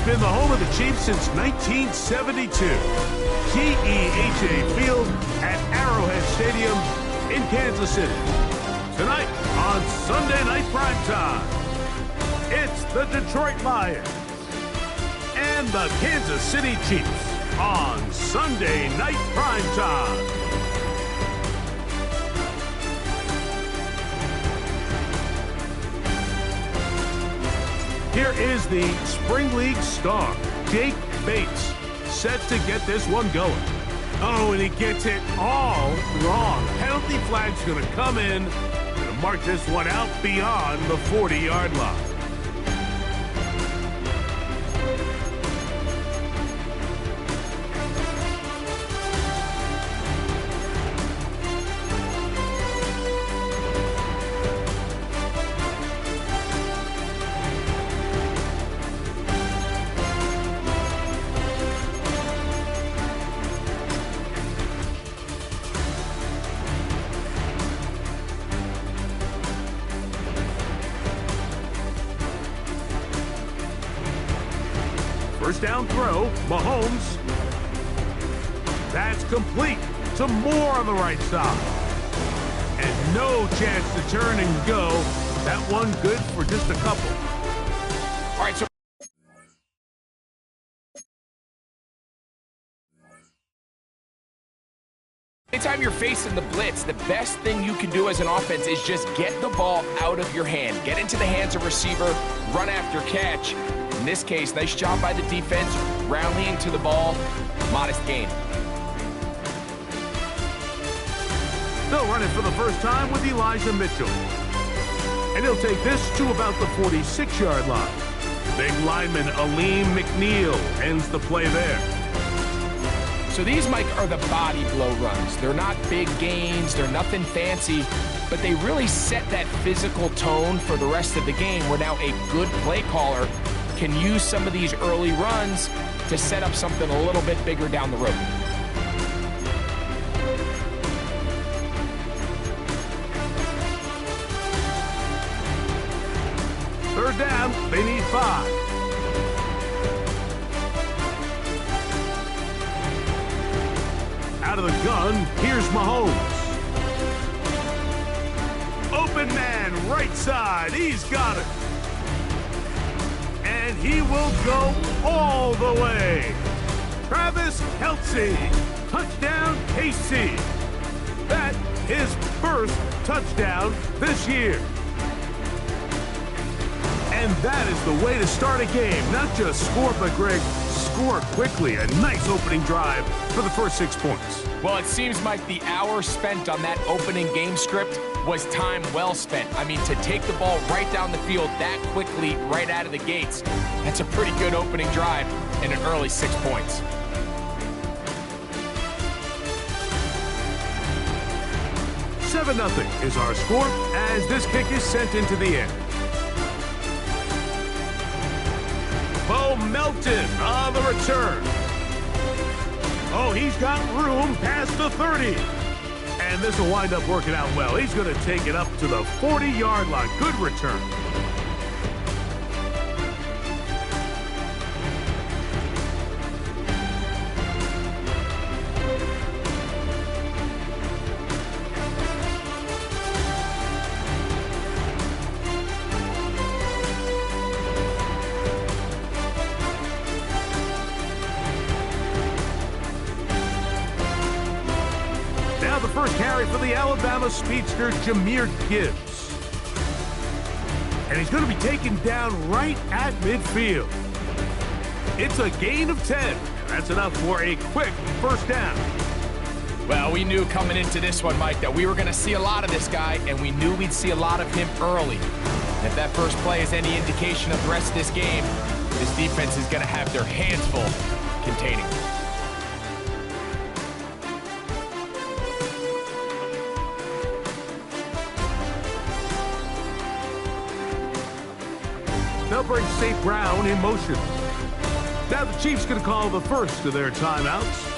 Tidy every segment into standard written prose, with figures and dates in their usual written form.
been the home of the Chiefs since 1972. GEHA Field at Arrowhead Stadium in Kansas City. Tonight on Sunday Night Primetime, it's the Detroit Lions and the Kansas City Chiefs on Sunday Night Primetime. Here is the Spring League star, Jake Bates, set to get this one going. Oh, and he gets it all wrong. Penalty flag's going to come in and mark this one out beyond the 40-yard line. First down throw, Mahomes. That's complete to Moore on the right side. And no chance to turn and go. That one good for just a couple. All right, so anytime you're facing the blitz, the best thing you can do as an offense is just get the ball out of your hand. Get into the hands of receiver, run after catch. In this case, nice job by the defense, rallying to the ball, modest gain. They'll run it for the first time with Elijah Mitchell. And he'll take this to about the 46-yard line. Big lineman Aleem McNeil ends the play there. So these, Mike, are the body blow runs. They're not big gains, they're nothing fancy, but they really set that physical tone for the rest of the game where now a good play caller can use some of these early runs to set up something a little bit bigger down the road. Third down, they need 5. Out of the gun, here's Mahomes. Open man, right side, he's got it. And he will go all the way. Travis Kelce, touchdown KC. That's his first touchdown this year. And that is the way to start a game. Not just score, but Greg, score quickly. A nice opening drive for the first 6 points. Well, it seems like the hour spent on that opening game script was time well spent. I mean, to take the ball right down the field that quickly, right out of the gates, that's a pretty good opening drive and an early 6 points. Seven 0 is our score as this kick is sent into the air. Bo Melton on the return. Oh, he's got room past the 30. And this will wind up working out well. He's going to take it up to the 40-yard line. Good return. The first carry for the Alabama speedster, Jahmyr Gibbs. And he's going to be taken down right at midfield. It's a gain of 10. That's enough for a quick first down. Well, we knew coming into this one, Mike, that we were going to see a lot of this guy, and we knew we'd see a lot of him early. And if that first play is any indication of the rest of this game, this defense is going to have their hands full containing him. They'll bring St. Brown in motion. Now the Chiefs going to call the first of their timeouts.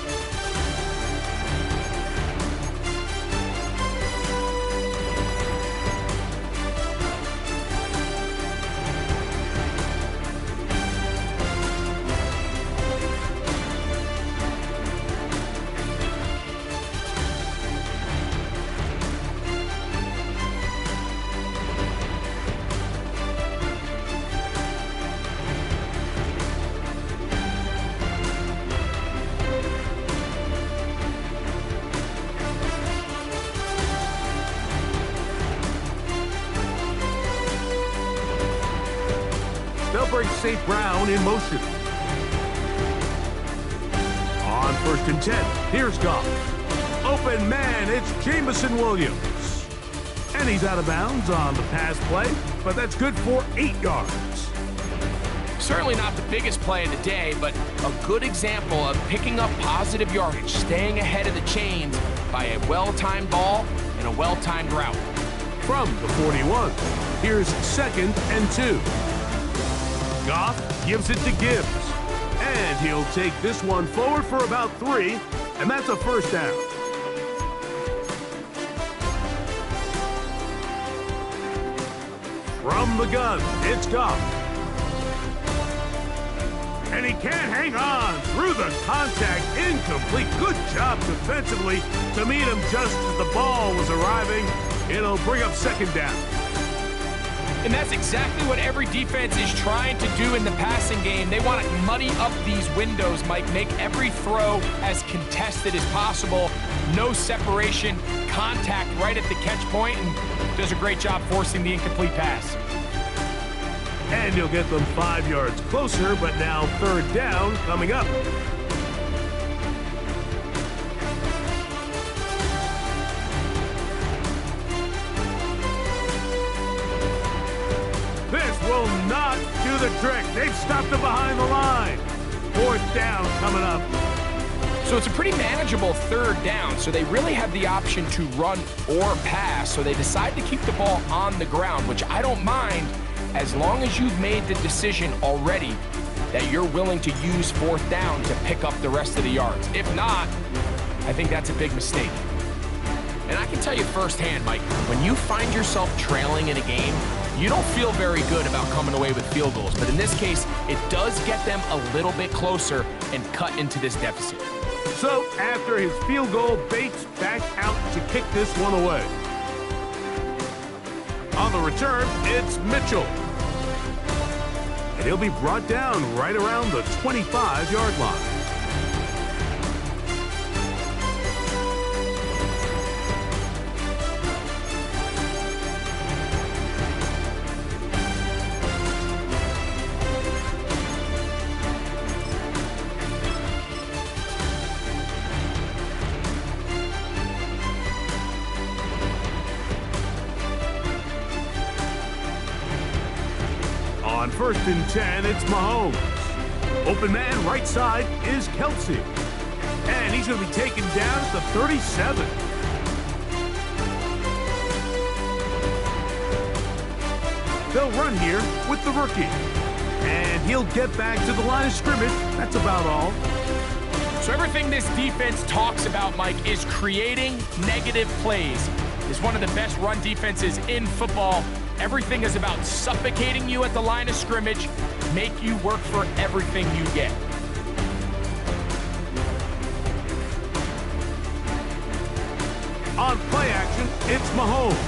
brings St. Brown in motion. On 1st and 10, here's Goff. Open man, it's Jameson Williams. And he's out of bounds on the pass play, but that's good for 8 yards. Certainly not the biggest play of the day, but a good example of picking up positive yardage, staying ahead of the chains by a well-timed ball and a well-timed route. From the 41, here's 2nd and 2. Goff gives it to Gibbs, and he'll take this one forward for about 3, and that's a 1st down. From the gun, it's Goff. And he can't hang on through the contact. Incomplete. Good job defensively to meet him just as the ball was arriving. It'll bring up 2nd down. And that's exactly what every defense is trying to do in the passing game. They want to muddy up these windows, Mike, make every throw as contested as possible. No separation, contact right at the catch point, and does a great job forcing the incomplete pass. And you'll get them 5 yards closer, but now 3rd down coming up. This will not do the trick. They've stopped him behind the line. 4th down coming up. So it's a pretty manageable 3rd down, so they really have the option to run or pass, so they decide to keep the ball on the ground, which I don't mind as long as you've made the decision already that you're willing to use 4th down to pick up the rest of the yards. If not, I think that's a big mistake. And I can tell you firsthand, Mike, when you find yourself trailing in a game, you don't feel very good about coming away with field goals. But in this case, it does get them a little bit closer and cut into this deficit. So after his field goal, Bates back out to kick this one away. On the return, it's Mitchell. And he'll be brought down right around the 25-yard line. On 1st and 10, it's Mahomes. Open man right side is Kelsey. And he's going to be taken down at the 37. They'll run here with the rookie. And he'll get back to the line of scrimmage. That's about all. So everything this defense talks about, Mike, is creating negative plays. It's one of the best run defenses in football. Everything is about suffocating you at the line of scrimmage, make you work for everything you get. On play action, it's Mahomes.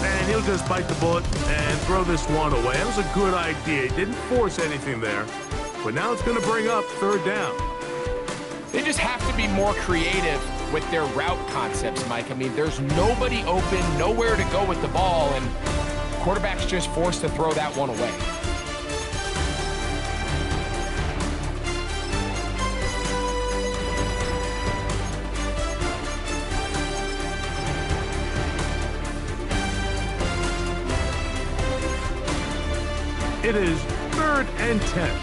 And he'll just bite the bullet and throw this one away. That was a good idea. He didn't force anything there. But now it's going to bring up 3rd down. They just have to be more creative with their route concepts, Mike. I mean, there's nobody open, nowhere to go with the ball, and quarterback's just forced to throw that one away. It is 3rd and 10.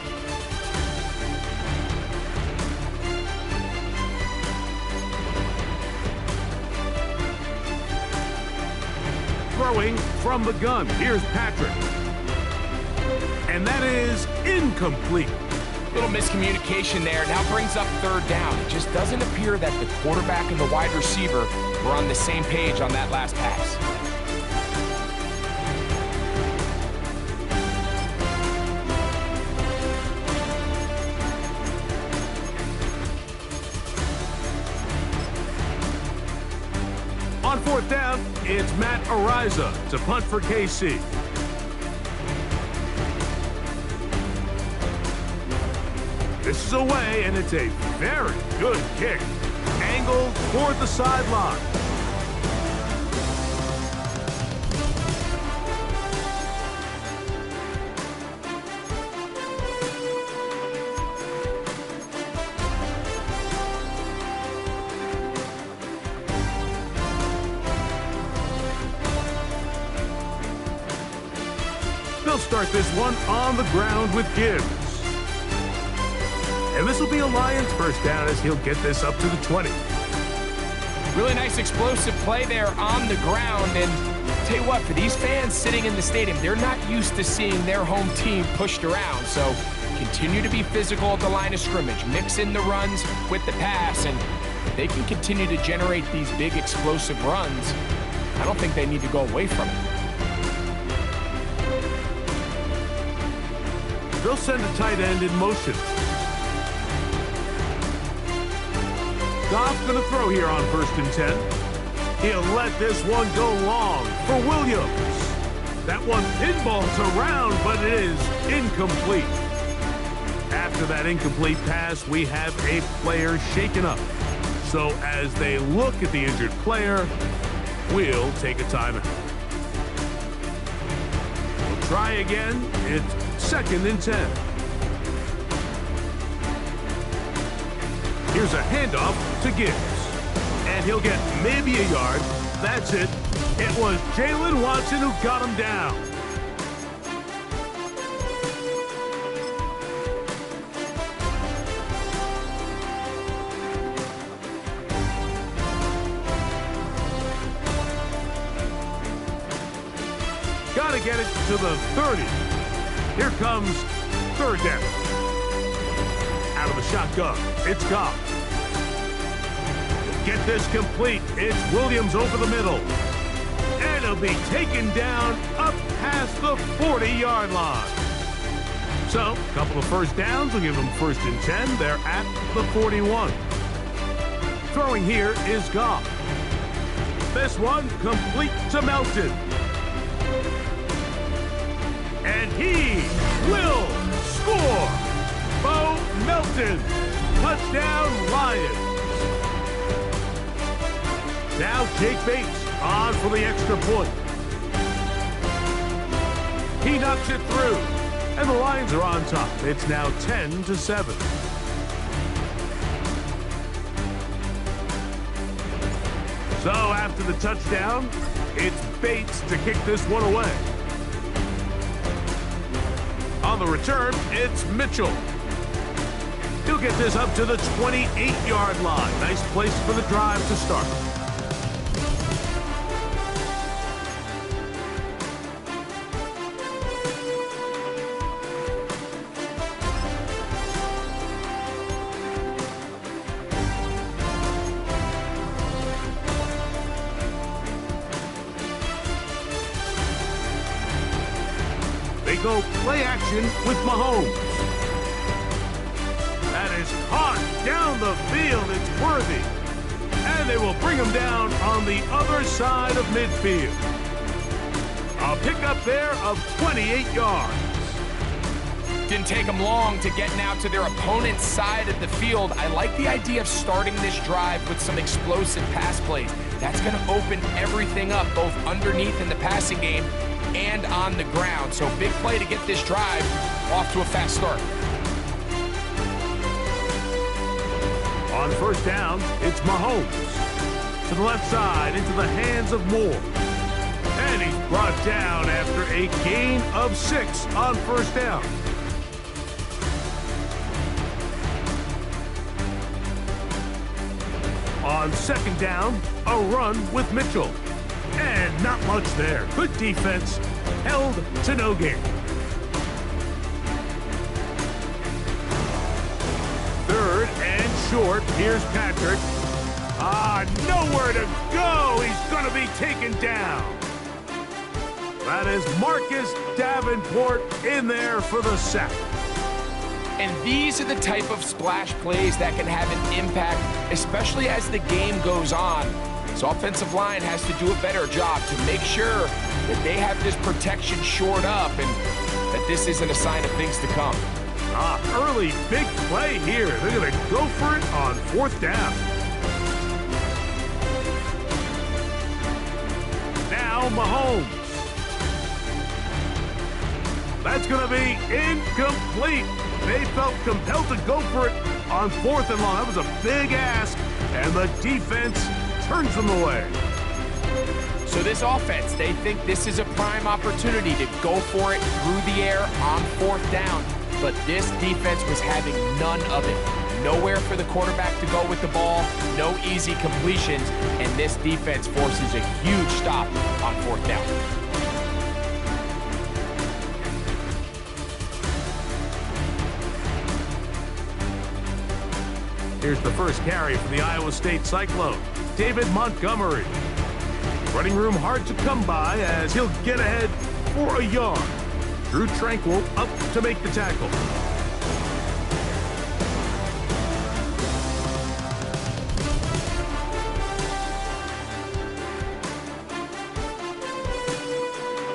Throwing from the gun. Here's Patrick. And that is incomplete. Little miscommunication there. Now brings up 3rd down. It just doesn't appear that the quarterback and the wide receiver were on the same page on that last pass. On 4th down, it's Matt Araiza to punt for KC. This is away, and it's a very good kick. Angled toward the sideline. They'll start this one on the ground with Gibbs. And this will be a Lions first down as he'll get this up to the 20. Really nice explosive play there on the ground. And tell you what, for these fans sitting in the stadium, they're not used to seeing their home team pushed around. So continue to be physical at the line of scrimmage. Mix in the runs with the pass. And if they can continue to generate these big explosive runs, I don't think they need to go away from it. They'll send a tight end in motion. Goff's going to throw here on 1st and 10. He'll let this one go long for Williams. That one pinballs around, but it is incomplete. After that incomplete pass, we have a player shaken up. So as they look at the injured player, we'll take a timeout. We'll try again. It's 2nd and 10. Here's a handoff to Gibbs. And he'll get maybe a yard. That's it. It was Jalen Watson who got him down. Got to get it to the 30. Here comes 3rd down. Out of the shotgun, it's Goff. Get this complete. It's Williams over the middle. And he'll be taken down up past the 40-yard line. So, a couple of first downs will give them 1st and 10. They're at the 41. Throwing here is Goff. This one complete to Melton. And he will score. Bo Melton. Touchdown, Lions. Now Jake Bates on for the extra point. He knocks it through. And the Lions are on top. It's now 10-7. So after the touchdown, it's Bates to kick this one away. On the return, it's Mitchell. He'll get this up to the 28-yard line. Nice place for the drive to start. They go play action with Mahomes. That is caught down the field. It's Worthy. And they will bring him down on the other side of midfield. A pickup there of 28 yards. Didn't take them long to get now to their opponent's side of the field. I like the idea of starting this drive with some explosive pass plays. That's going to open everything up, both underneath in the passing game and on the ground. So big play to get this drive off to a fast start. On 1st down, it's Mahomes. To the left side, into the hands of Moore. And he's brought down after a gain of 6 on 1st down. On 2nd down, a run with Mitchell. And not much there. Good defense. Held to no gain. 3rd and short. Here's Patrick. Nowhere to go. He's going to be taken down. That is Marcus Davenport in there for the sack. And these are the type of splash plays that can have an impact, especially as the game goes on. So offensive line has to do a better job to make sure that they have this protection shored up and that this isn't a sign of things to come. Early big play here. They're going to go for it on 4th down. Now Mahomes. That's going to be incomplete. They felt compelled to go for it on 4th and long. That was a big ask, and the defense turns them away. So this offense, they think this is a prime opportunity to go for it through the air on 4th down. But this defense was having none of it. Nowhere for the quarterback to go with the ball, no easy completions, and this defense forces a huge stop on 4th down. Here's the first carry for the Iowa State Cyclone, David Montgomery. Running room hard to come by as he'll get ahead for a yard. Drew Tranquill up to make the tackle.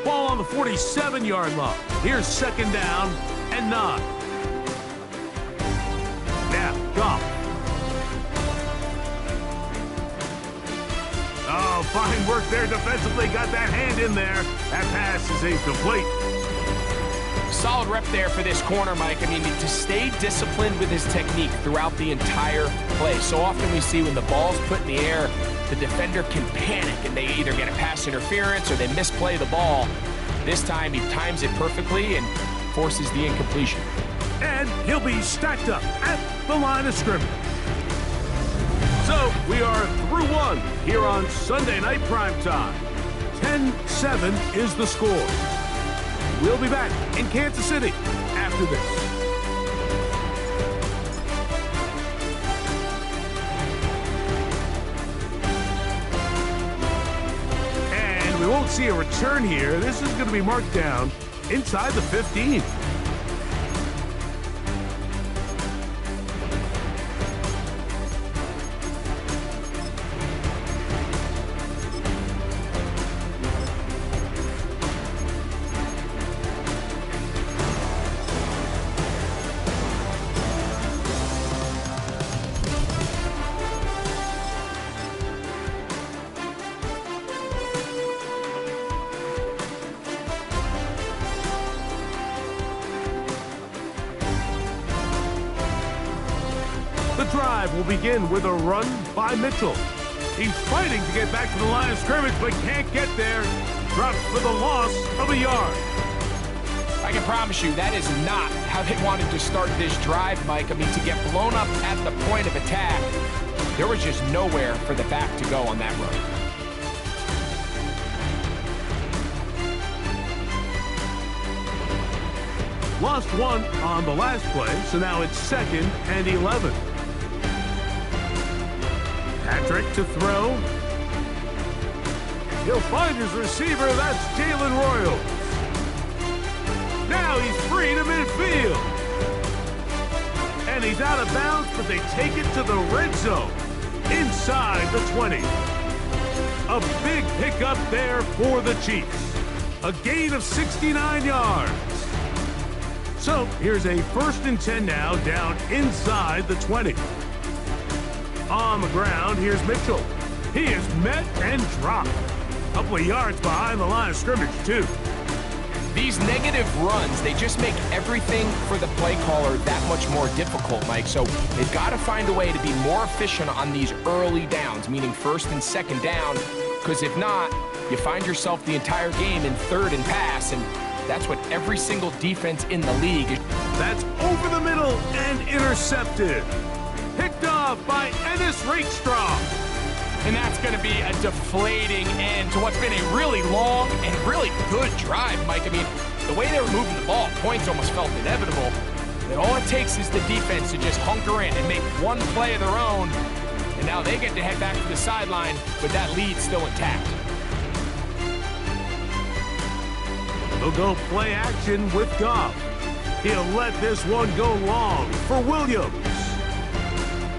Ball on the 47-yard line. Here's 2nd down and 9. Now, Goff. Oh, fine work there defensively. Got that hand in there. That pass is incomplete. Solid rep there for this corner, Mike. I mean, to stay disciplined with his technique throughout the entire play. So often we see when the ball's put in the air, the defender can panic and they either get a pass interference or they misplay the ball. This time he times it perfectly and forces the incompletion. And he'll be stacked up at the line of scrimmage. So we are through 1 here on Sunday Night Primetime. 10-7 is the score. We'll be back in Kansas City after this. And we won't see a return here. This is going to be marked down inside the 15. The drive will begin with a run by Mitchell. He's fighting to get back to the line of scrimmage, but can't get there. Drops for the loss of a yard. I can promise you that is not how they wanted to start this drive, Mike. I mean, to get blown up at the point of attack, there was just nowhere for the back to go on that run. Lost 1 on the last play, so now it's 2nd and 11. Patrick to throw. He'll find his receiver. That's Jalen Royals. Now he's free to midfield. And he's out of bounds, but they take it to the red zone inside the 20. A big pickup there for the Chiefs. A gain of 69 yards. So here's a 1st and 10 now, down inside the 20. On the ground, here's Mitchell. He is met and dropped. A couple of yards behind the line of scrimmage, too. These negative runs, they just make everything for the play caller that much more difficult, Mike. So they've got to find a way to be more efficient on these early downs, meaning 1st and 2nd down, because if not, you find yourself the entire game in 3rd and pass, and that's what every single defense in the league is. That's over the middle and intercepted. Picked off by Ennis Rakestraw. And that's going to be a deflating end to what's been a really long and really good drive, Mike. I mean, the way they were moving the ball, points almost felt inevitable. And all it takes is the defense to just hunker in and make one play of their own. And now they get to head back to the sideline with that lead still intact. They'll go play action with Goff. He'll let this one go long for Williams.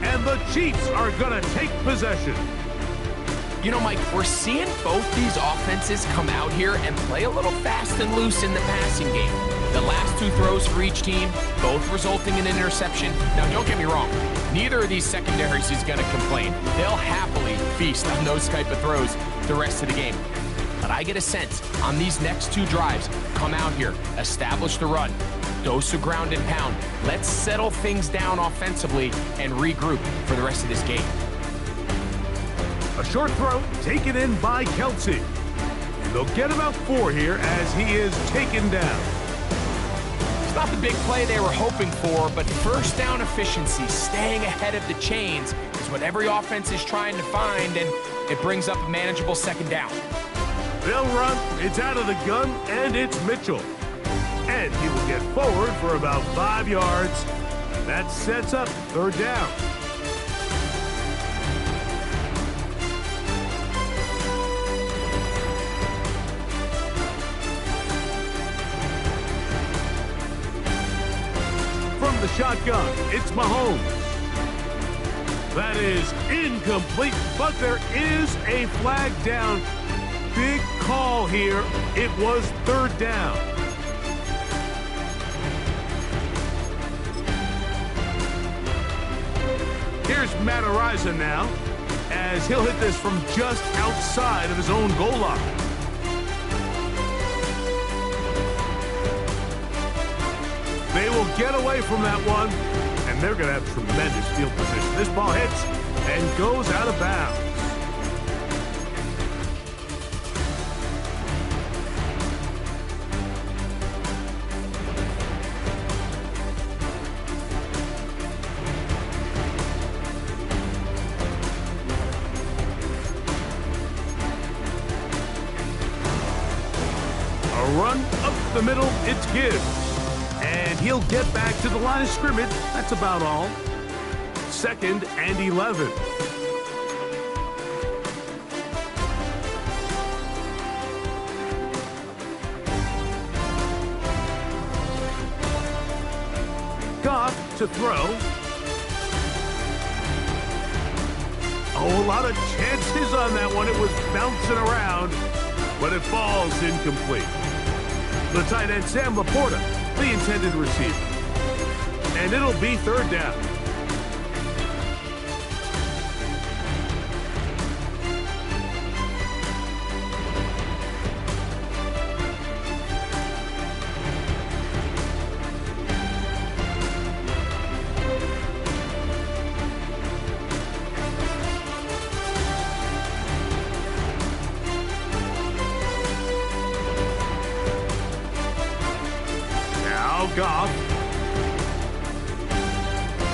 And the Chiefs are going to take possession. You know, Mike, we're seeing both these offenses come out here and play a little fast and loose in the passing game. The last 2 throws for each team, both resulting in an interception. Now, don't get me wrong. Neither of these secondaries is going to complain. They'll happily feast on those type of throws the rest of the game. But I get a sense on these next 2 drives, come out here, establish the run, dose of ground and pound. Let's settle things down offensively and regroup for the rest of this game. A A short throw taken in by Kelce. And they'll get about 4 here as he is taken down. It's not the big play they were hoping for, but first down efficiency, staying ahead of the chains, is what every offense is trying to find, and it brings up a manageable second down. They'll run, it's out of the gun, and it's Mitchell. And he will get forward for about 5 yards. That sets up third down. From the shotgun, it's Mahomes. That is incomplete, but there is a flag down. Big call here. It was third down. Here's Matt Araiza now, as he'll hit this from just outside of his own goal line. They will get away from that one, and they're going to have tremendous field position. This ball hits and goes out of bounds. A run up the middle, it's Gibbs. And he'll get back to the line of scrimmage. That's about all. 2nd and 11. Goff to throw. Oh, a lot of chances on that one. It was bouncing around, but it falls incomplete. The tight end, Sam Laporta, the intended receiver. And it'll be third down. Goff.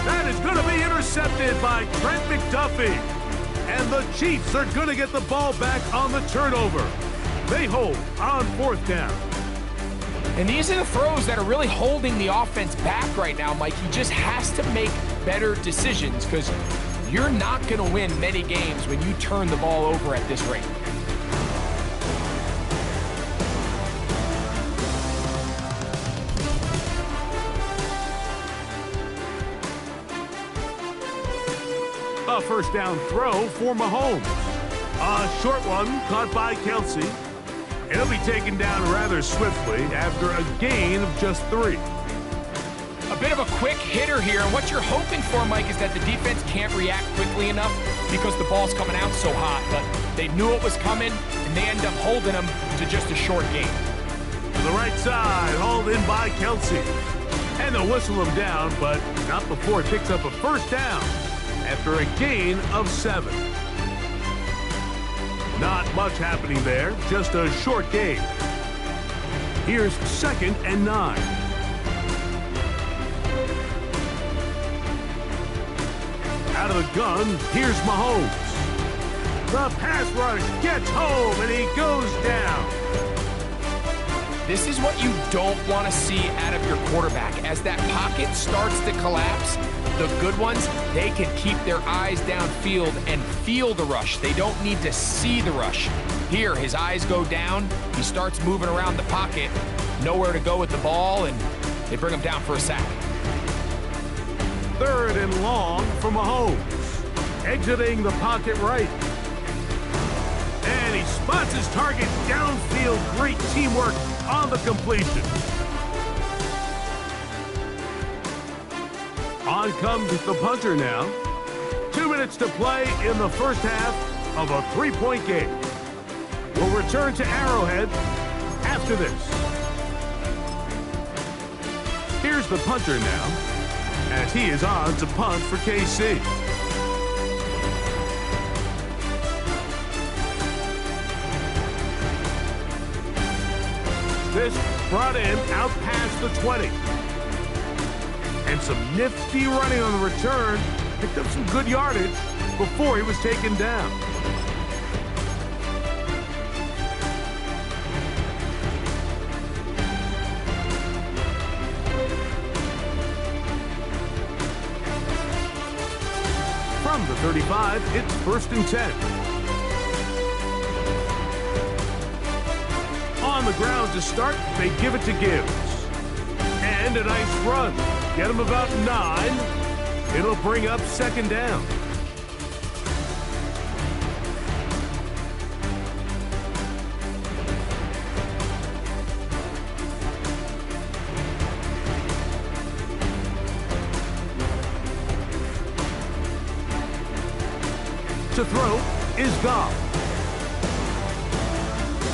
That is going to be intercepted by Trent McDuffie. And the Chiefs are going to get the ball back on the turnover. They hold on 4th down. And these are the throws that are really holding the offense back right now, Mike. He just has to make better decisions because you're not going to win many games when you turn the ball over at this rate. A first down throw for Mahomes. A short one caught by Kelce. And he'll be taken down rather swiftly after a gain of just 3. A bit of a quick hitter here, and what you're hoping for, Mike, is that the defense can't react quickly enough because the ball's coming out so hot. But they knew it was coming, and they end up holding them to just a short gain. To the right side, hauled in by Kelce. And they'll whistle him down, but not before it picks up a first down after a gain of 7. Not much happening there, just a short gain. Here's 2nd and 9. Out of the gun, here's Mahomes. The pass rush gets home, and he goes down. This is what you don't want to see out of your quarterback. As that pocket starts to collapse, the good ones, they can keep their eyes downfield and feel the rush. They don't need to see the rush. Here, his eyes go down. He starts moving around the pocket, nowhere to go with the ball, and they bring him down for a sack. 3rd and long for Mahomes. Exiting the pocket right. And he spots his target downfield. Great teamwork on the completion. On comes the punter now. 2 minutes to play in the first half of a 3-point game. We'll return to Arrowhead after this. Here's the punter now, as he is on to punt for KC. Fisk brought in out past the 20. And some nifty running on the return. Picked up some good yardage before he was taken down. From the 35, it's 1st and 10. On the ground to start, they give it to Gibbs. And a nice run. Get him about 9. It'll bring up 2nd down. To throw is Goff.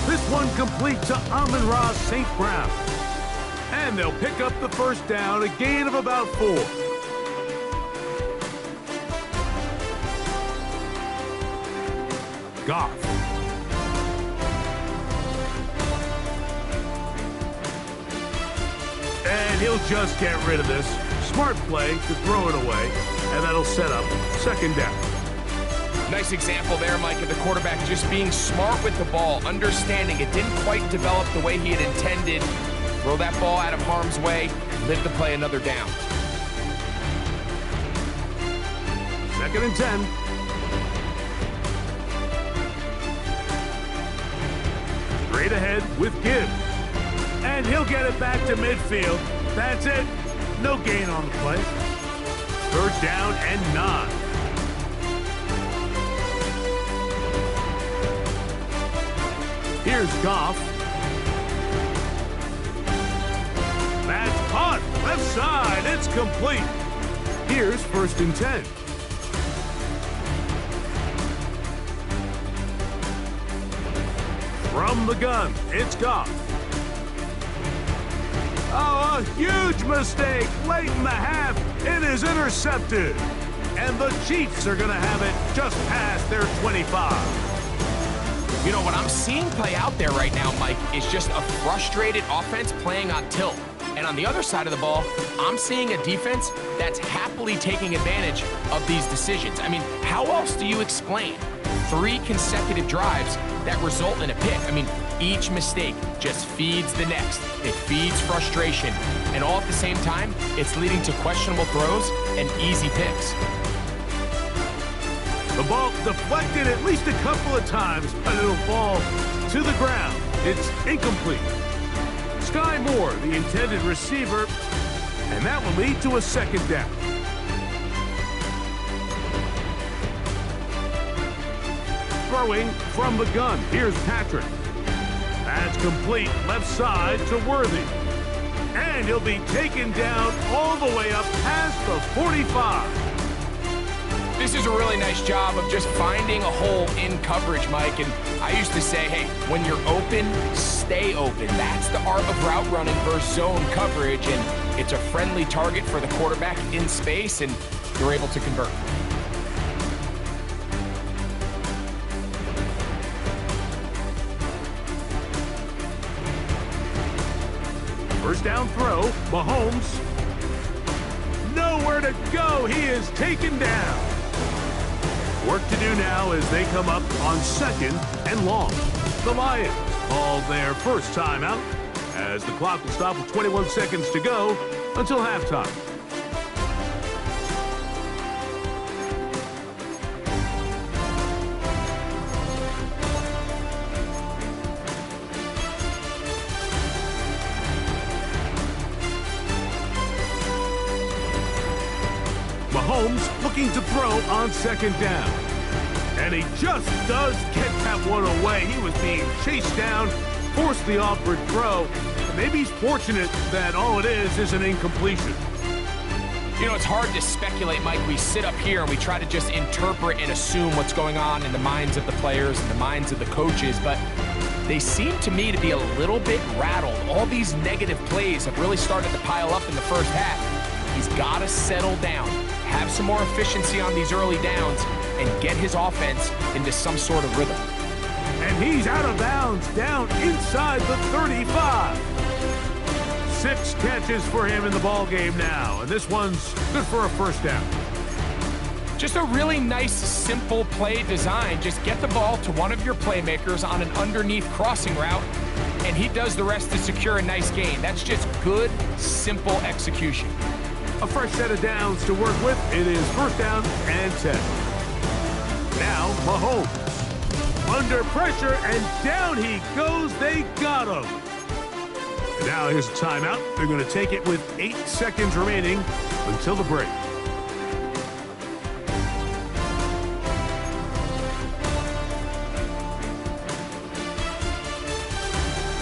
This one complete to Amon-Ra St. Brown. And they'll pick up the 1st down, a gain of about 4. Goff. And he'll just get rid of this. Smart play to throw it away, and that'll set up 2nd down. Nice example there, Mike, of the quarterback just being smart with the ball, understanding it didn't quite develop the way he had intended. Throw that ball out of harm's way, live to play another down. 2nd and 10. Straight ahead with Gibbs. And he'll get it back to midfield. That's it. No gain on the play. 3rd down and 9. Here's Goff. That's caught. Left side. It's complete. Here's 1st and 10. From the gun, it's Goff. Oh, a huge mistake late in the half. It is intercepted. And the Chiefs are going to have it just past their 25. You know, what I'm seeing play out there right now, Mike, is just a frustrated offense playing on tilt. And on the other side of the ball, I'm seeing a defense that's happily taking advantage of these decisions. I mean, how else do you explain 3 consecutive drives that result in a pick? I mean, each mistake just feeds the next. It feeds frustration. And all at the same time, it's leading to questionable throws and easy picks. The ball deflected at least a couple of times, but it'll fall to the ground. It's incomplete. Sky Moore, the intended receiver, and that will lead to a 2nd down. Throwing from the gun, here's Patrick. That's complete, left side to Worthy. And he'll be taken down all the way up past the 45. This is a really nice job of just finding a hole in coverage, Mike. And I used to say, hey, when you're open, stay open. That's the art of route running versus zone coverage. And it's a friendly target for the quarterback in space, and you're able to convert. First down throw, Mahomes. Nowhere to go. He is taken down. Work to do now as they come up on 2nd and long. The Lions call their first timeout as the clock will stop with 21 seconds to go until halftime. Mahomes looking to throw on 2nd down. And he just does get that one away. He was being chased down, forced the awkward throw. And maybe he's fortunate that all it is an incompletion. You know, it's hard to speculate, Mike. We sit up here and we try to just interpret and assume what's going on in the minds of the players and the minds of the coaches, but they seem to me to be a little bit rattled. All these negative plays have really started to pile up in the first half. He's got to settle down, have some more efficiency on these early downs, and get his offense into some sort of rhythm. And he's out of bounds, down inside the 35. 6 catches for him in the ball game now, and this one's good for a first down. Just a really nice, simple play design. Just get the ball to one of your playmakers on an underneath crossing route, and he does the rest to secure a nice gain. That's just good, simple execution. A fresh set of downs to work with. It is first down and 10. Now, Mahomes. Under pressure, and down he goes. They got him. And now here's a timeout. They're going to take it with 8 seconds remaining until the break.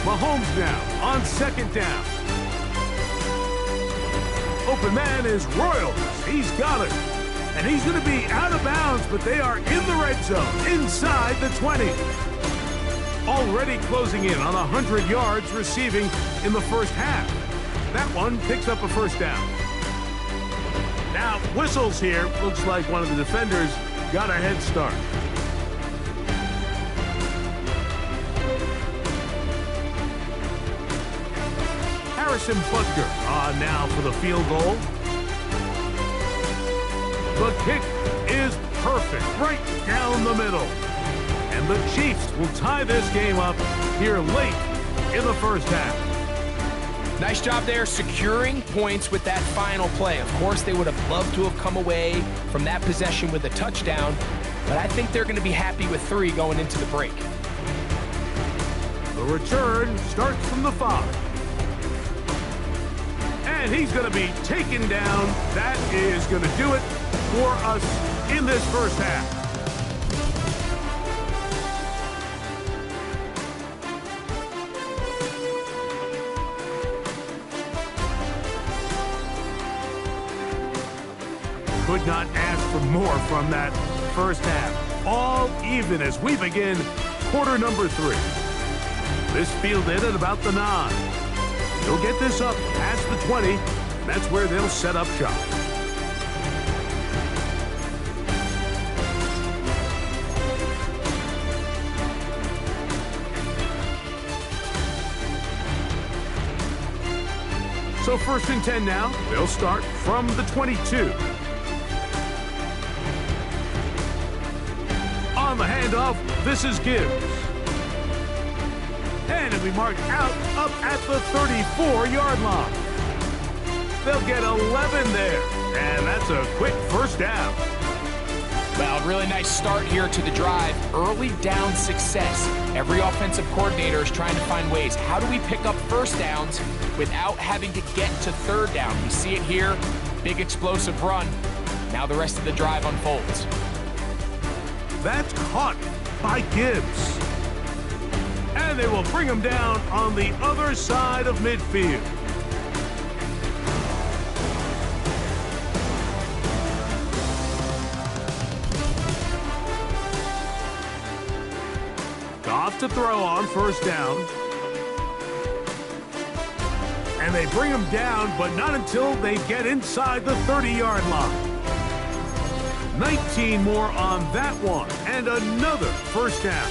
Mahomes now on second down. Open man is Royals. He's got it. And he's going to be out of bounds, but they are in the red zone, inside the 20. Already closing in on 100 yards receiving in the first half. That one picks up a first down. Now, whistles here. Looks like one of the defenders got a head start. Harrison Butker on now for the field goal. The kick is perfect, right down the middle. And the Chiefs will tie this game up here late in the first half. Nice job there securing points with that final play. Of course, they would have loved to have come away from that possession with a touchdown, but I think they're going to be happy with 3 going into the break. The return starts from the 5. And he's going to be taken down. That is going to do it for us in this first half. Could not ask for more from that first half. All even as we begin quarter number 3. This fielded at about the 9. They'll get this up past the 20. And that's where they'll set up shop. So first and 10 now. They'll start from the 22. On the handoff, this is Gibbs. And it'll be marked out up at the 34-yard line. They'll get 11 there, and that's a quick first down. Well, really nice start here to the drive. Early down success. Every offensive coordinator is trying to find ways. How do we pick up first downs without having to get to third down? We see it here. Big explosive run. Now the rest of the drive unfolds. That's caught by Gibbs. And they will bring him down on the other side of midfield. Goff to throw on first down. And they bring him down, but not until they get inside the 30-yard line. 19 more on that one, and another first down.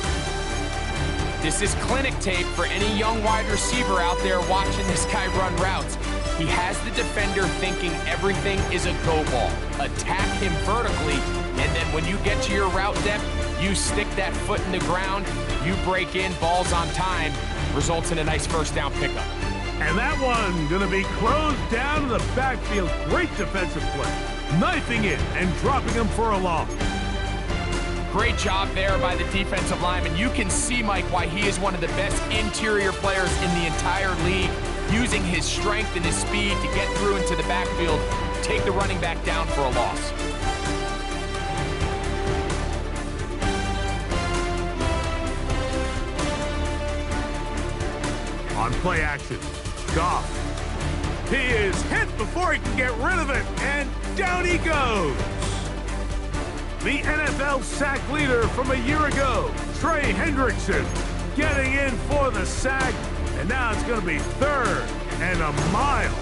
This is clinic tape for any young wide receiver out there watching this guy run routes. He has the defender thinking everything is a go ball. Attack him vertically, and then when you get to your route depth, you stick that foot in the ground, you break in, ball's on time, results in a nice first down pickup. And that one going to be closed down in the backfield. Great defensive play. Knifing it and dropping him for a loss. Great job there by the defensive lineman. You can see, Mike, why he is one of the best interior players in the entire league, using his strength and his speed to get through into the backfield, take the running back down for a loss. On play action, Goff. He is hit before he can get rid of it, and down he goes. The NFL sack leader from a year ago, Trey Hendrickson, getting in for the sack, and now it's going to be 3rd and a mile.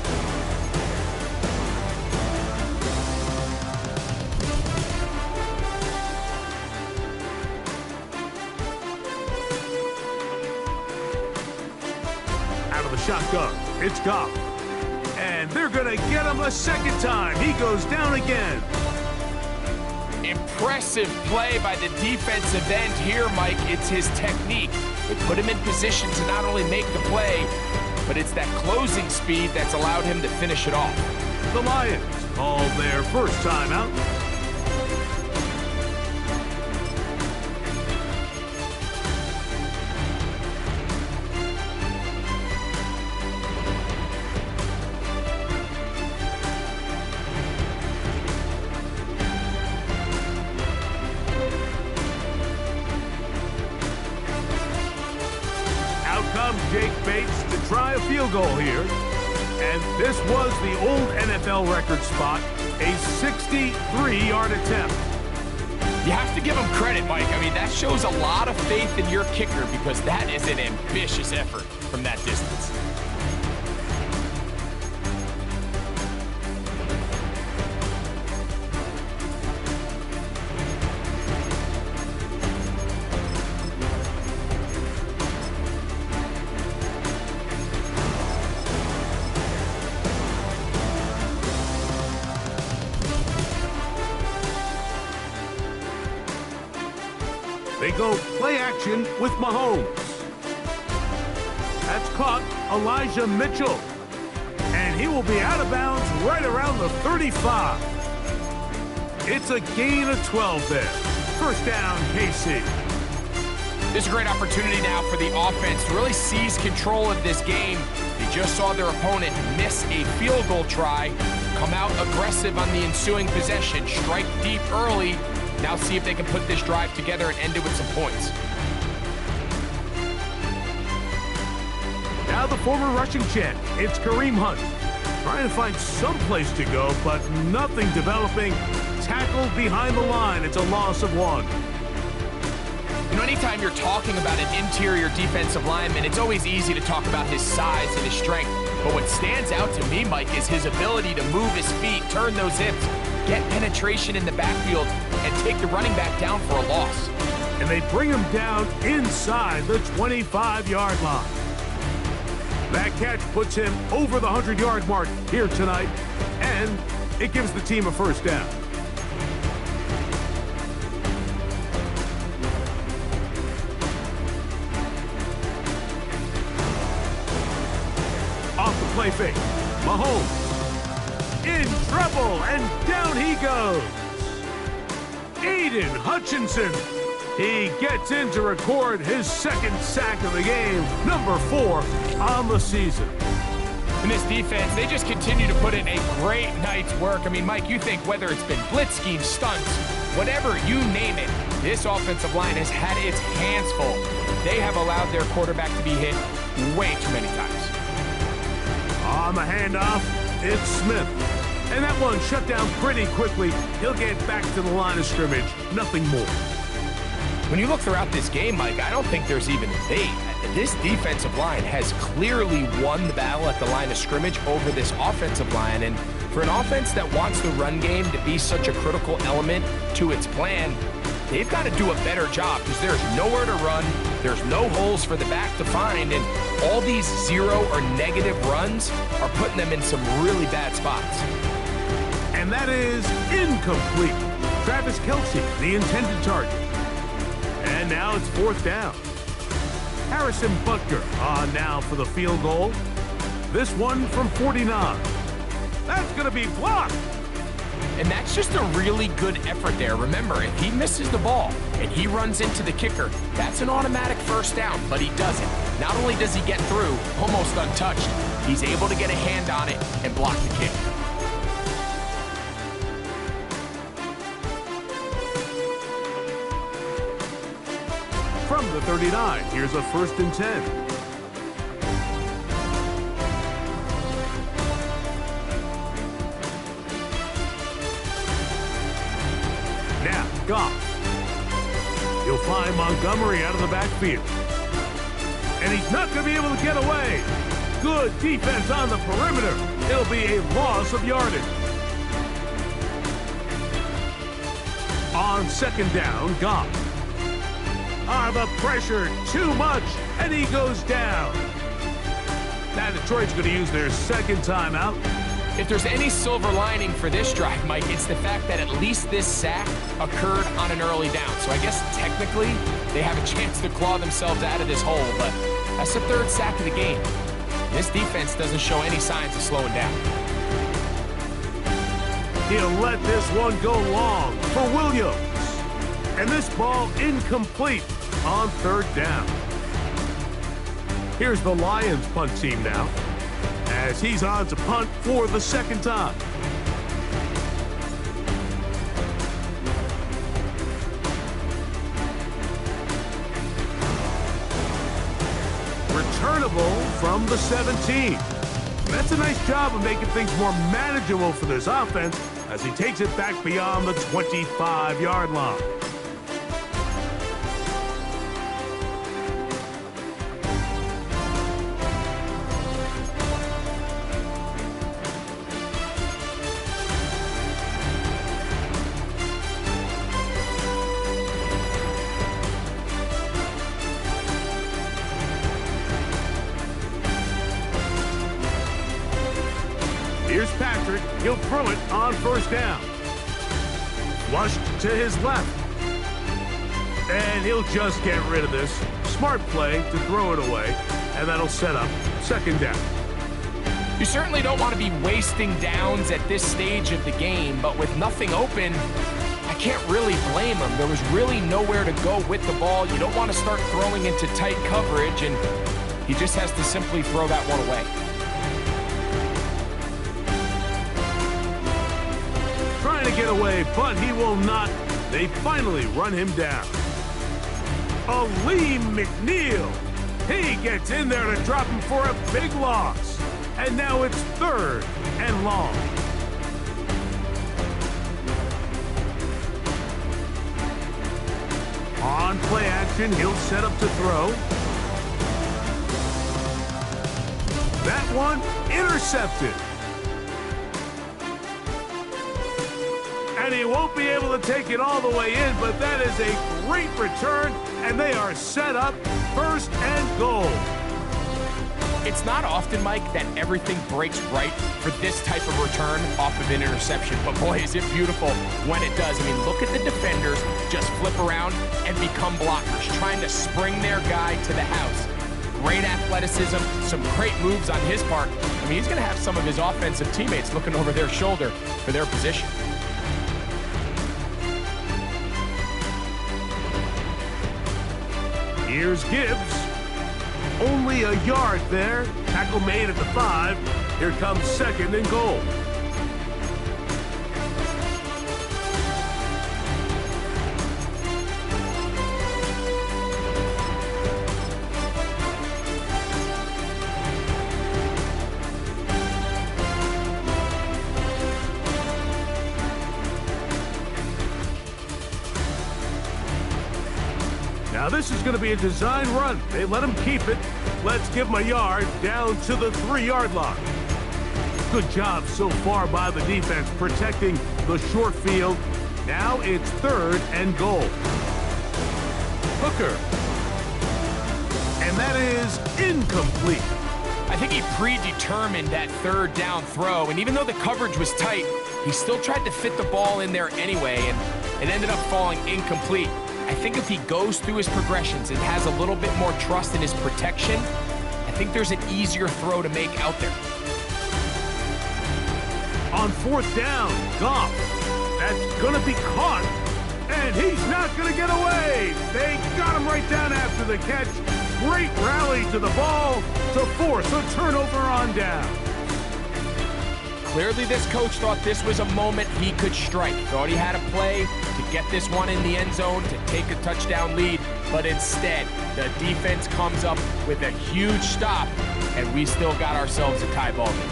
Out of the shotgun, it's Goff. And they're going to get him a second time. He goes down again. Impressive play by the defensive end here, Mike. It's his technique. It put him in position to not only make the play, but it's that closing speed that's allowed him to finish it off. The Lions call their first timeout. Jake Bates to try a field goal here. And this was the old NFL record spot, a 63-yard attempt. You have to give him credit, Mike. I mean, that shows a lot of faith in your kicker because that is an ambitious effort from that distance. They go play action with Mahomes. That's caught Elijah Mitchell. And he will be out of bounds right around the 35. It's a gain of 12 there. First down, KC. This is a great opportunity now for the offense to really seize control of this game. They just saw their opponent miss a field goal try, come out aggressive on the ensuing possession, strike deep early. Now see if they can put this drive together and end it with some points. Now the former rushing champ, it's Kareem Hunt. Trying to find some place to go, but nothing developing. Tackled behind the line. It's a loss of 1. You know, anytime you're talking about an interior defensive lineman, it's always easy to talk about his size and his strength. But what stands out to me, Mike, is his ability to move his feet, turn those hips, get penetration in the backfield, and take the running back down for a loss. And they bring him down inside the 25-yard line. That catch puts him over the 100-yard mark here tonight, and it gives the team a first down. Off the play fake, Mahomes in trouble, and down he goes. Aiden Hutchinson. He gets in to record his second sack of the game, number 4 on the season. And this defense, they just continue to put in a great night's work. I mean, Mike, you think whether it's been blitz schemes, stunts, whatever you name it, this offensive line has had its hands full. They have allowed their quarterback to be hit way too many times. On the handoff, it's Smith. And that one shut down pretty quickly. He'll get back to the line of scrimmage. Nothing more. When you look throughout this game, Mike, I don't think there's even a debate. This defensive line has clearly won the battle at the line of scrimmage over this offensive line. And for an offense that wants the run game to be such a critical element to its plan, they've got to do a better job because there's nowhere to run. There's no holes for the back to find. And all these 0 or negative runs are putting them in some really bad spots. And that is incomplete. Travis Kelce, the intended target. And now it's fourth down. Harrison Butker on now for the field goal. This one from 49. That's going to be blocked. And that's just a really good effort there. Remember, if he misses the ball and he runs into the kicker, that's an automatic first down, but he doesn't. Not only does he get through almost untouched, he's able to get a hand on it and block the kick. From the 39, here's a 1st and 10. Now, Goff. He'll find Montgomery out of the backfield. And he's not going to be able to get away. Good defense on the perimeter. It'll be a loss of yardage. On 2nd down, Goff. The pressure too much, and he goes down. Now Detroit's going to use their second timeout. If there's any silver lining for this drive, Mike, it's the fact that at least this sack occurred on an early down. So I guess technically they have a chance to claw themselves out of this hole, but that's the third sack of the game. This defense doesn't show any signs of slowing down. He'll let this one go long for Williams. And this ball incomplete on third down. Here's the Lions punt team now, as he's on to punt for the second time. Returnable from the 17. That's a nice job of making things more manageable for this offense as he takes it back beyond the 25-yard line. Here's Patrick. He'll throw it on first down. Flushed to his left. And he'll just get rid of this. Smart play to throw it away. And that'll set up second down. You certainly don't want to be wasting downs at this stage of the game, but with nothing open, I can't really blame him. There was really nowhere to go with the ball. You don't want to start throwing into tight coverage, and he just has to simply throw that one away. Trying to get away, but he will not. They finally run him down. Alim McNeill. He gets in there to drop him for a big loss. And now it's third and long. On play action, he'll set up to throw. That one intercepted. And he won't be able to take it all the way in, but that is a great return, and they are set up first and goal. It's not often, Mike, that everything breaks right for this type of return off of an interception, but boy, is it beautiful when it does. I mean, look at the defenders just flip around and become blockers, trying to spring their guy to the house. Great athleticism, some great moves on his part. I mean, he's going to have some of his offensive teammates looking over their shoulder for their position. Here's Gibbs. Only a yard there. Tackle made at the 5. Here comes second and goal. Now this is going to be a design run. They let him keep it. Let's give him a yard down to the 3-yard line. Good job so far by the defense protecting the short field. Now it's third and goal. Hooker. And that is incomplete. I think he predetermined that third down throw, and even though the coverage was tight, he still tried to fit the ball in there anyway, and it ended up falling incomplete. I think if he goes through his progressions and has a little bit more trust in his protection, I think there's an easier throw to make out there. On fourth down, Goff. That's going to be caught, and he's not going to get away. They got him right down after the catch. Great rally to the ball to force a turnover on down. Clearly, this coach thought this was a moment he could strike. Thought he had a play to get this one in the end zone, to take a touchdown lead, but instead, the defense comes up with a huge stop, and we still got ourselves a tie ball game.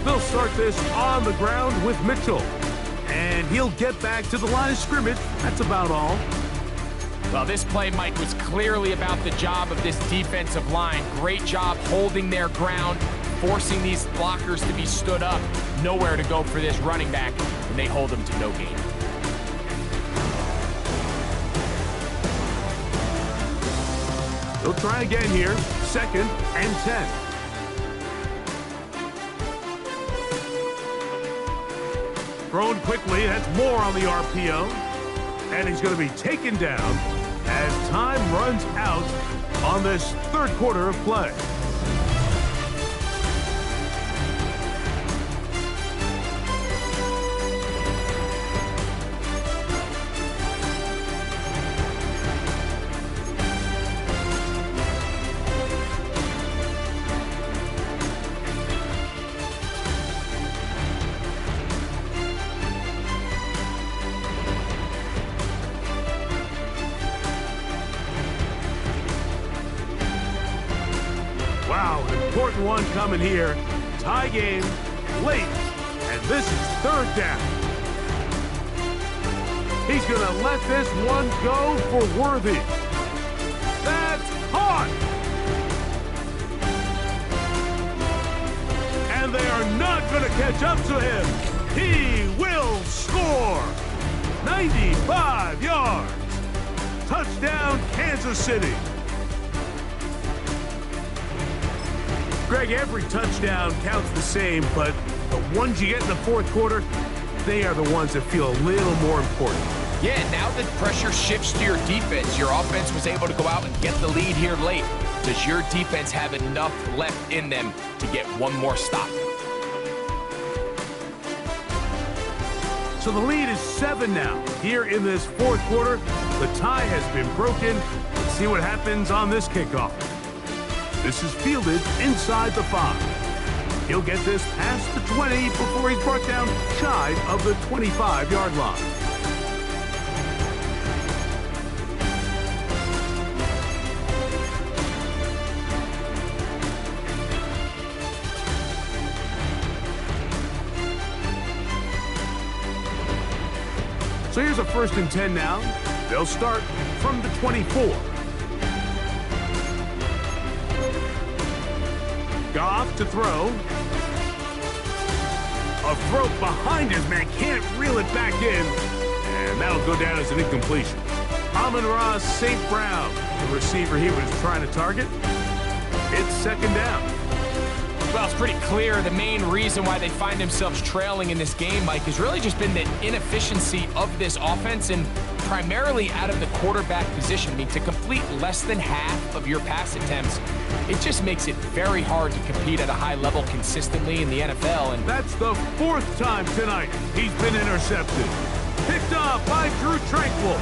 They'll start this on the ground with Mitchell. And he'll get back to the line of scrimmage. That's about all. Well, this play, Mike, was clearly about the job of this defensive line. Great job holding their ground, forcing these blockers to be stood up. Nowhere to go for this running back, and they hold him to no gain. They'll try again here. 2nd and 10. Thrown quickly, that's more on the RPO. And he's going to be taken down as time runs out on this 3rd quarter of play. Wow, an important one coming here. Tie game, late, and this is 3rd down. He's going to let this one go for Worthy. That's caught! And they are not going to catch up to him. He will score! 95 yards. Touchdown, Kansas City. Greg, every touchdown counts the same, but the ones you get in the 4th quarter, they are the ones that feel a little more important. Yeah, now that pressure shifts to your defense, your offense was able to go out and get the lead here late. Does your defense have enough left in them to get one more stop? So the lead is 7 now. Here in this 4th quarter, the tie has been broken. Let's see what happens on this kickoff. This is fielded inside the 5. He'll get this past the 20 before he's brought down shy of the 25-yard line. So here's a 1st and 10 now. They'll start from the 24. Goff to throw. A throw behind his man, can't reel it back in. And that'll go down as an incompletion. Amon-Ra St. Brown, the receiver he was trying to target. It's 2nd down. Well, it's pretty clear the main reason why they find themselves trailing in this game, Mike, has really just been the inefficiency of this offense and primarily out of the quarterback position. I mean, to complete less than half of your pass attempts, it just makes it very hard to compete at a high level consistently in the NFL. And that's the 4th time tonight he's been intercepted. Picked off by Drue Tranquill.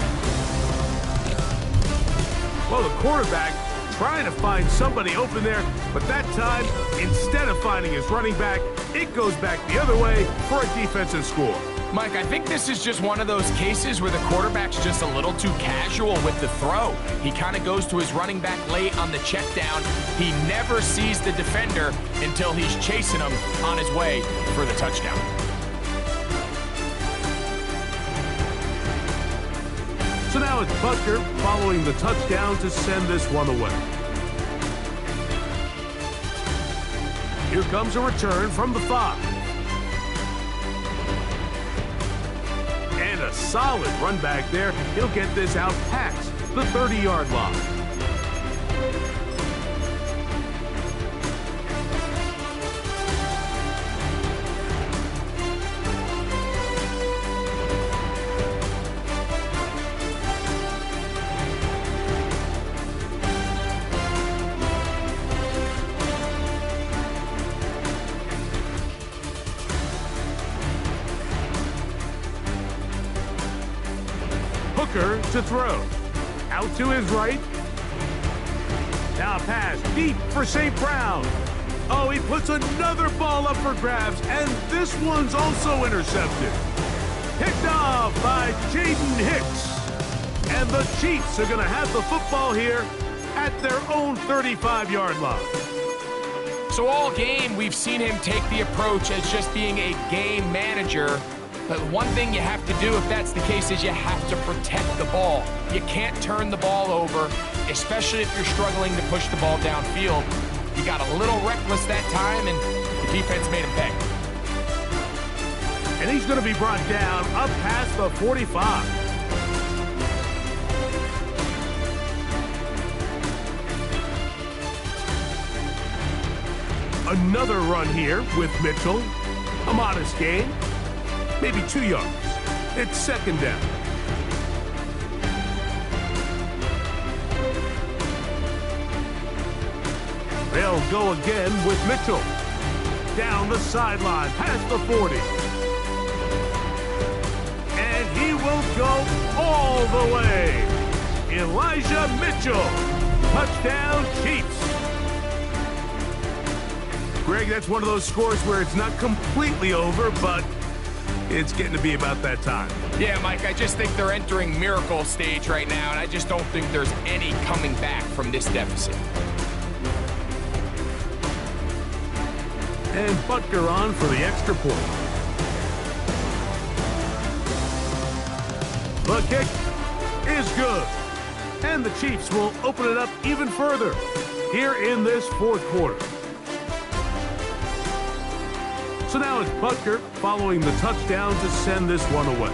Well, the quarterback trying to find somebody open there, but that time, instead of finding his running back, it goes back the other way for a defensive score. Mike, I think this is just one of those cases where the quarterback's just a little too casual with the throw. He kind of goes to his running back late on the check down. He never sees the defender until he's chasing him on his way for the touchdown. So now it's Butker following the touchdown to send this one away. Here comes a return from the 5. And a solid run back there. He'll get this out past the 30-yard line. Hooker to throw. Out to his right. Now a pass deep for St. Brown. Oh, he puts another ball up for grabs, and this one's also intercepted. Picked off by Jaden Hicks. And the Chiefs are going to have the football here at their own 35-yard line. So all game, we've seen him take the approach as just being a game manager. But one thing you have to do if that's the case is you have to protect the ball. You can't turn the ball over, especially if you're struggling to push the ball downfield. He got a little reckless that time, and the defense made him pay. And he's going to be brought down up past the 45. Another run here with Mitchell. A modest gain. Maybe 2 yards. It's second down. They'll go again with Mitchell. Down the sideline, past the 40. And he will go all the way. Elijah Mitchell. Touchdown, Chiefs. Greg, that's one of those scores where it's not completely over, but it's getting to be about that time. Yeah, Mike, I just think they're entering miracle stage right now, and I just don't think there's any coming back from this deficit. And Butker on for the extra point. The kick is good. And the Chiefs will open it up even further here in this fourth quarter. So now it's Butker following the touchdown to send this one away.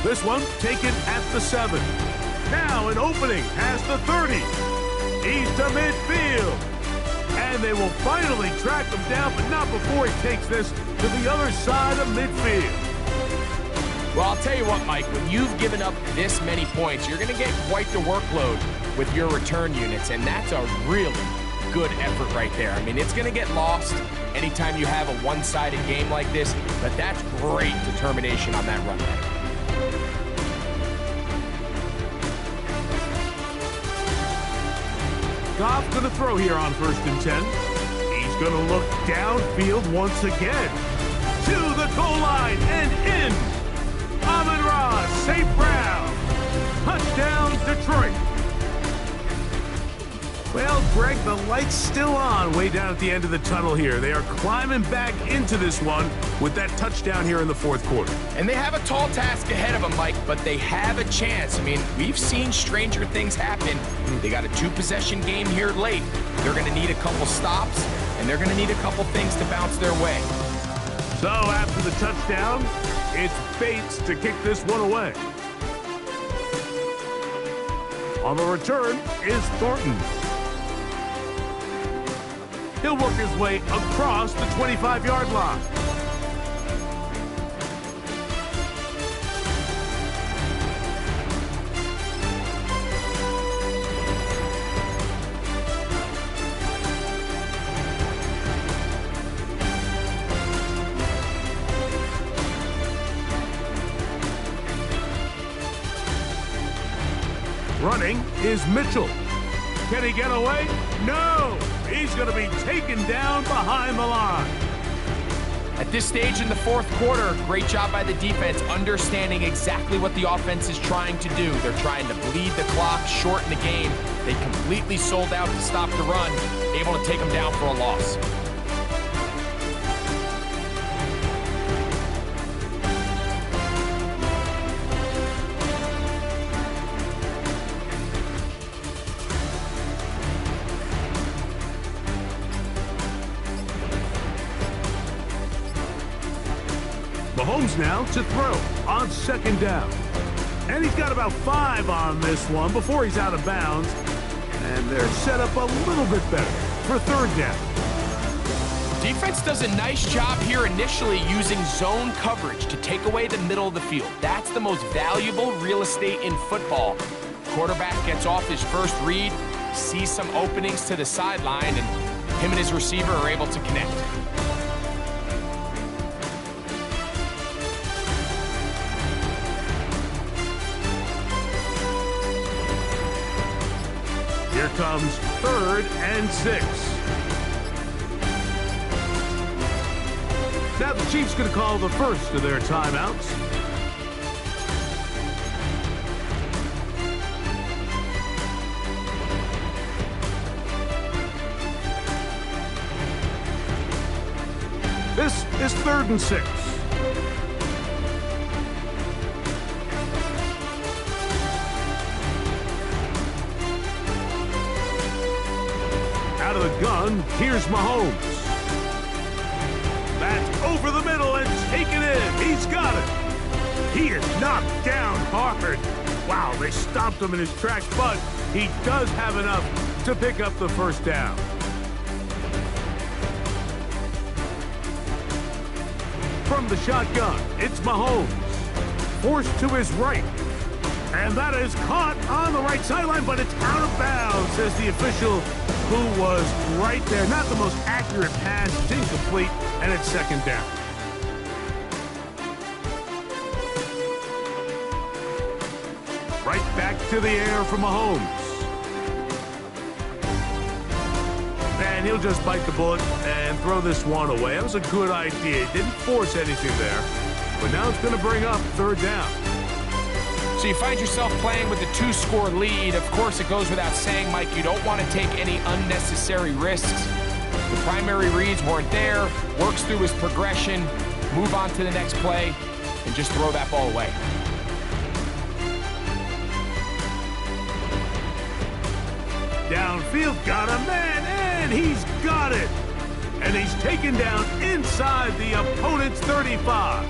This one taken at the 7. Now an opening past the 30. He's to midfield. And they will finally track him down, but not before he takes this to the other side of midfield. Well, I'll tell you what, Mike, when you've given up this many points, you're going to get quite the workload with your return units, and that's a really good effort right there. I mean, it's going to get lost anytime you have a one-sided game like this, but that's great determination on that run back. Goff going to throw here on 1st and 10. He's going to look downfield once again. To the goal line and in. Amon-Ra, St. Brown. Touchdown, Detroit. Well, Greg, the light's still on way down at the end of the tunnel here. They are climbing back into this one with that touchdown here in the fourth quarter. And they have a tall task ahead of them, Mike, but they have a chance. I mean, we've seen stranger things happen. They got a 2-possession game here late. They're going to need a couple stops, and they're going to need a couple things to bounce their way. So after the touchdown, it's Bates to kick this one away. On the return is Thornton. He'll work his way across the 25-yard line. Running is Mitchell. Can he get away? No! He's going to be taken down behind the line. At this stage in the fourth quarter, great job by the defense understanding exactly what the offense is trying to do. They're trying to bleed the clock, shorten the game. They completely sold out to stop the run, able to take them down for a loss. Mahomes now to throw on 2nd down. And he's got about 5 on this one before he's out of bounds. And they're set up a little bit better for 3rd down. Defense does a nice job here initially using zone coverage to take away the middle of the field. That's the most valuable real estate in football. Quarterback gets off his first read, sees some openings to the sideline, and him and his receiver are able to connect. Here comes 3rd and 6. Now the Chiefs going to call the first of their timeouts. This is 3rd and 6. Out of the gun, here's Mahomes. That's over the middle and taken in. He's got it. He is knocked down hard. Wow, they stopped him in his tracks, but he does have enough to pick up the first down. From the shotgun, it's Mahomes. Forced to his right. And that is caught on the right sideline, but it's out of bounds, says the official who was right there. Not the most accurate pass. It's incomplete, and it's 2nd down. Right back to the air for Mahomes. And he'll just bite the bullet and throw this one away. That was a good idea. He didn't force anything there. But now it's going to bring up 3rd down. So you find yourself playing with a 2-score lead. Of course, it goes without saying, Mike, you don't want to take any unnecessary risks. The primary reads weren't there. Works through his progression, move on to the next play, and just throw that ball away. Downfield, got a man, and he's got it. And he's taken down inside the opponent's 35.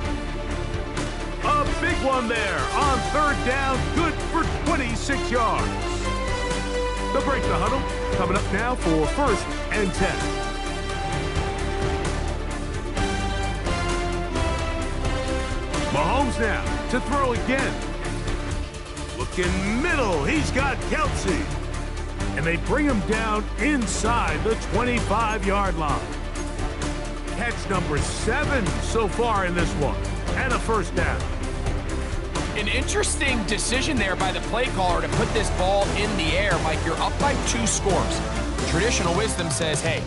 A big one there on 3rd down, good for 26 yards. They'll break the huddle. Coming up now for 1st and 10. Mahomes now to throw again. Looking middle, he's got Kelsey. And they bring him down inside the 25-yard line. Catch number 7 so far in this one, and a 1st down. An interesting decision there by the play caller to put this ball in the air. Mike, you're up by 2 scores. Traditional wisdom says, hey,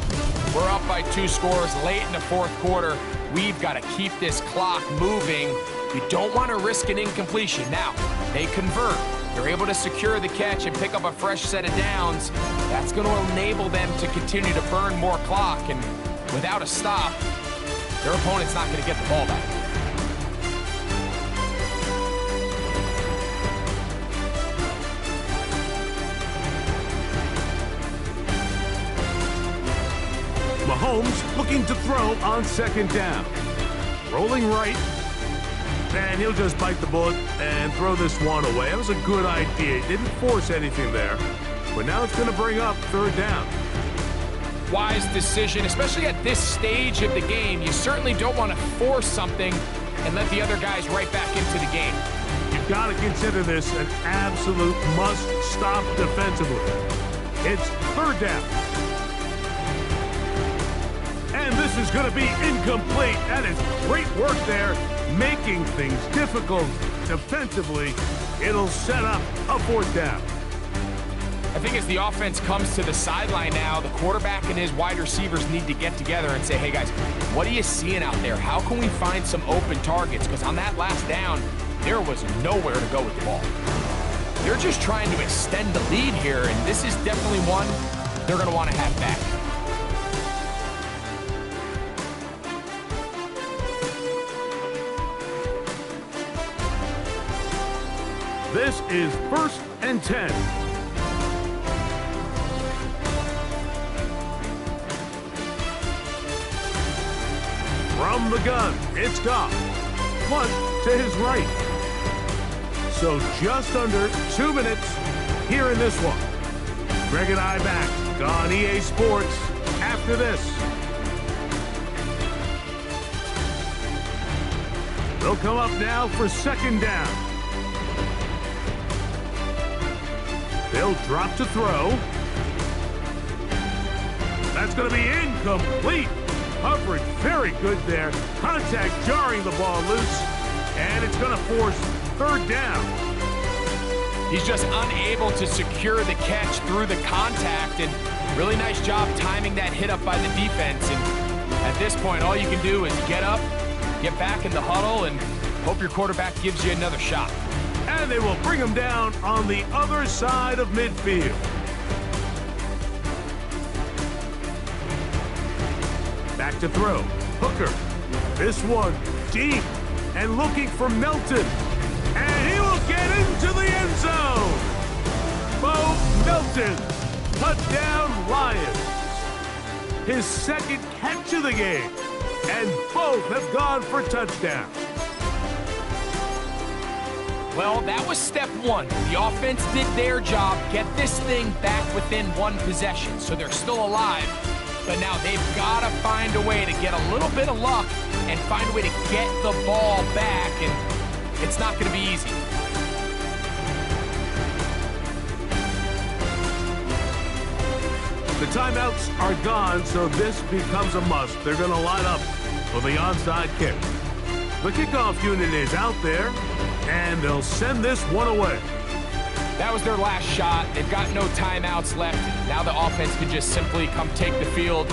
we're up by 2 scores late in the 4th quarter. We've got to keep this clock moving. You don't want to risk an incompletion. Now, they convert. They're able to secure the catch and pick up a fresh set of downs. That's going to enable them to continue to burn more clock. And without a stop, their opponent's not going to get the ball back. Mahomes looking to throw on 2nd down. Rolling right. And he'll just bite the bullet and throw this one away. That was a good idea. He didn't force anything there. But now it's going to bring up 3rd down. Wise decision, especially at this stage of the game. You certainly don't want to force something and let the other guys right back into the game. You've got to consider this an absolute must-stop defensively. It's 3rd down. And this is going to be incomplete. That is great work there, making things difficult defensively. It'll set up a 4th down. I think as the offense comes to the sideline now, the quarterback and his wide receivers need to get together and say, hey guys, what are you seeing out there? How can we find some open targets? Because on that last down, there was nowhere to go with the ball. They're just trying to extend the lead here, and this is definitely one they're going to want to have back. This is 1st and 10. From the gun, it's Goff. One to his right. So just under 2 minutes here in this one. Greg and I back on EA Sports after this. They'll come up now for 2nd down. They'll drop to throw. That's going to be incomplete. Coverage very good there. Contact jarring the ball loose. And it's going to force 3rd down. He's just unable to secure the catch through the contact. And really nice job timing that hit up by the defense. And at this point, all you can do is get up, get back in the huddle, and hope your quarterback gives you another shot. And they will bring him down on the other side of midfield. Back to throw. Hooker This one deep and looking for Melton. And he will get into the end zone. Bo Melton, touchdown Lions. His second catch of the game. And both have gone for touchdowns. Well, that was step one. The offense did their job, get this thing back within one possession, so they're still alive. But now they've got to find a way to get a little bit of luck and find a way to get the ball back, and it's not going to be easy. The timeouts are gone, so this becomes a must. They're going to line up for the onside kick. The kickoff unit is out there, and they'll send this one away. That was their last shot. They've got no timeouts left. Now the offense can just simply come take the field.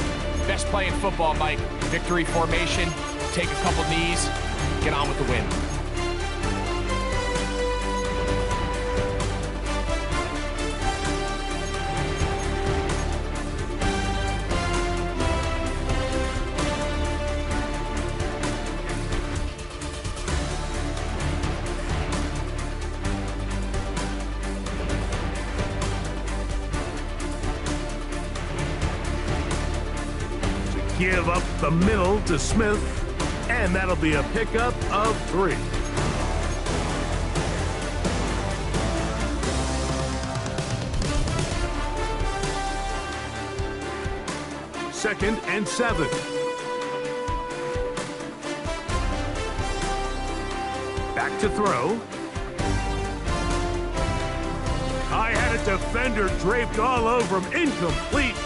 Best play in football, Mike. Victory formation, take a couple knees, get on with the win. Give up the middle to Smith, and that'll be a pickup of 3. Second and 7. Back to throw. I had a defender draped all over him. Incomplete.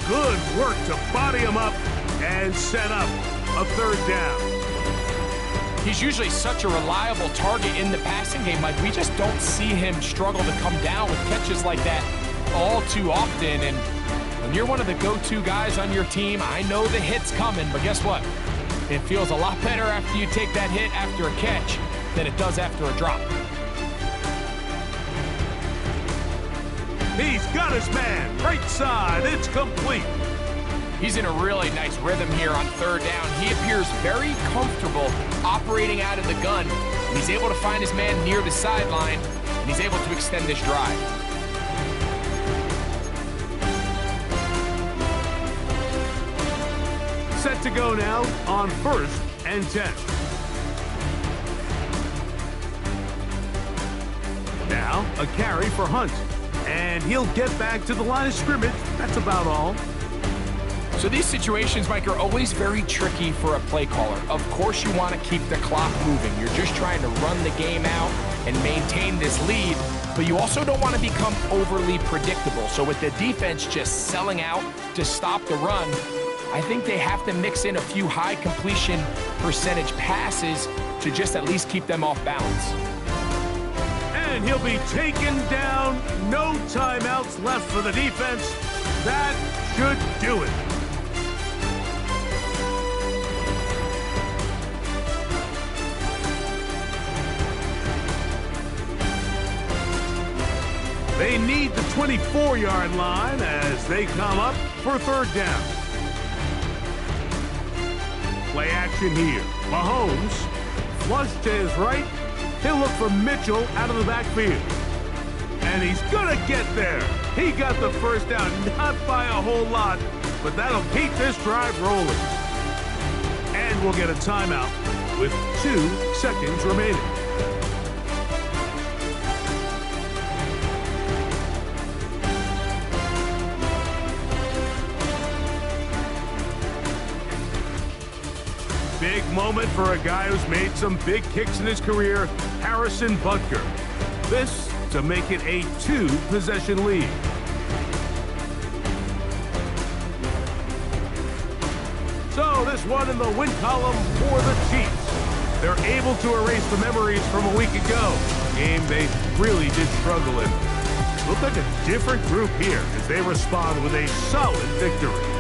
Good work to body him up and set up a 3rd down. He's usually such a reliable target in the passing game. Like, we just don't see him struggle to come down with catches like that all too often. And when you're one of the go-to guys on your team, I know the hit's coming, but guess what? It feels a lot better after you take that hit after a catch than it does after a drop. He's got his man. Right side. It's complete. He's in a really nice rhythm here on 3rd down. He appears very comfortable operating out of the gun. And he's able to find his man near the sideline, and he's able to extend this drive. Set to go now on 1st and 10. Now a carry for Hunt. And he'll get back to the line of scrimmage. That's about all. So these situations, Mike, are always very tricky for a play caller. Of course you want to keep the clock moving. You're just trying to run the game out and maintain this lead, but you also don't want to become overly predictable. So with the defense just selling out to stop the run, I think they have to mix in a few high completion percentage passes to just at least keep them off balance. And he'll be taken down. No timeouts left for the defense. That should do it. They need the 24-yard line as they come up for 3rd down. Play action here. Mahomes, flush to his right. He'll look for Mitchell out of the backfield. And he's going to get there. He got the 1st down, not by a whole lot, but that'll keep this drive rolling. And we'll get a timeout with 2 seconds remaining. Big moment for a guy who's made some big kicks in his career, Harrison Butker. This to make it a 2-possession lead. So this one in the win column for the Chiefs. They're able to erase the memories from a week ago, a game they really did struggle in. Look like a different group here as they respond with a solid victory.